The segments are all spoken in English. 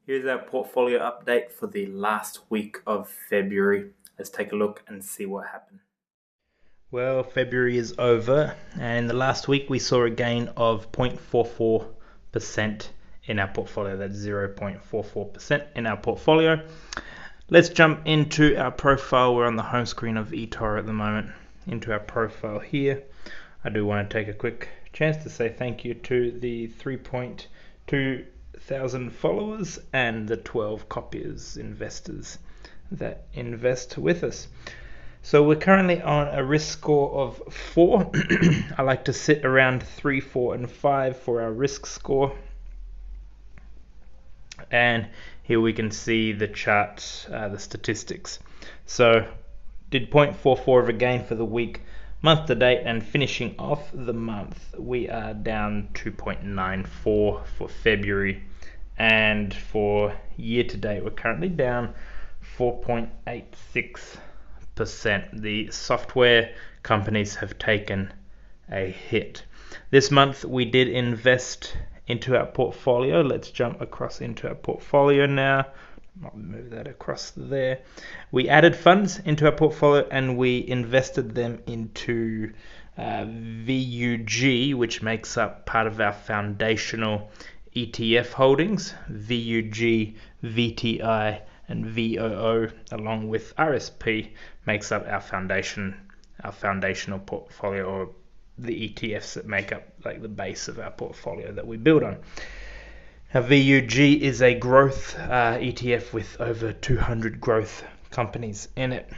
Here's our portfolio update for the last week of February. Let's take a look and see what happened. Well, February is over, and in the last week we saw a gain of 0.44% in our portfolio. That's 0.44% in our portfolio. Let's jump into our profile. We're on the home screen of eToro at the moment. Into our profile here. I do want to take a quick chance to say thank you to the 3.2 thousand followers and the 12 copiers investors that invest with us. So we're currently on a risk score of 4. I like to sit around 3, 4 and 5 for our risk score. And here we can see the chart, the statistics. So did 0.44 of a gain for the week. Month to date and finishing off the month, we are down 2.94 for February, and for year to date we're currently down 4.86%. The software companies have taken a hit. This month we did invest into our portfolio. Let's jump across into our portfolio now. I'll move that across there. We added funds into our portfolio and we invested them into VUG, which makes up part of our foundational ETF holdings. VUG, VTI, and VOO, along with RSP, makes up our foundational portfolio, or the ETFs that make up like the base of our portfolio that we build on. Now, VUG is a growth ETF with over 200 growth companies in it.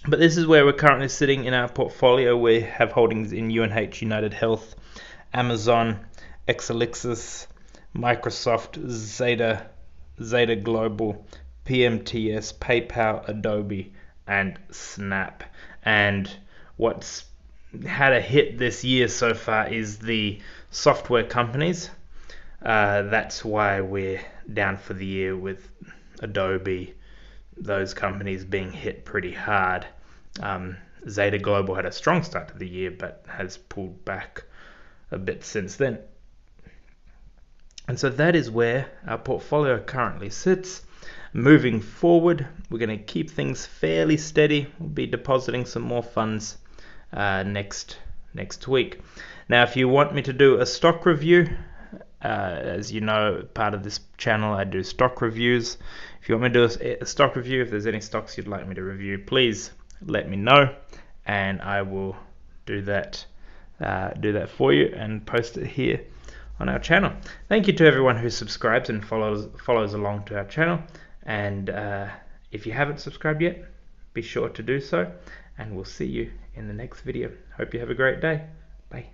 But this is where we're currently sitting in our portfolio. We have holdings in UNH, United Health, Amazon, Exelixis, Microsoft, Zeta Global, PMTS, PayPal, Adobe, and Snap. And what's had a hit this year so far is the software companies. That's why we're down for the year, with Adobe, those companies being hit pretty hard. Zeta Global had a strong start to the year but has pulled back a bit since then. And so that is where our portfolio currently sits. Moving forward, we're going to keep things fairly steady. We'll be depositing some more funds next week. Now, if you want me to do a stock review, as you know, part of this channel I do stock reviews. If you want me to do a stock review, if there's any stocks you'd like me to review, please let me know and I will do that for you and post it here on our channel. Thank you to everyone who subscribes and follows along to our channel, and if you haven't subscribed yet, be sure to do so, and we'll see you in the next video. Hope you have a great day. Bye.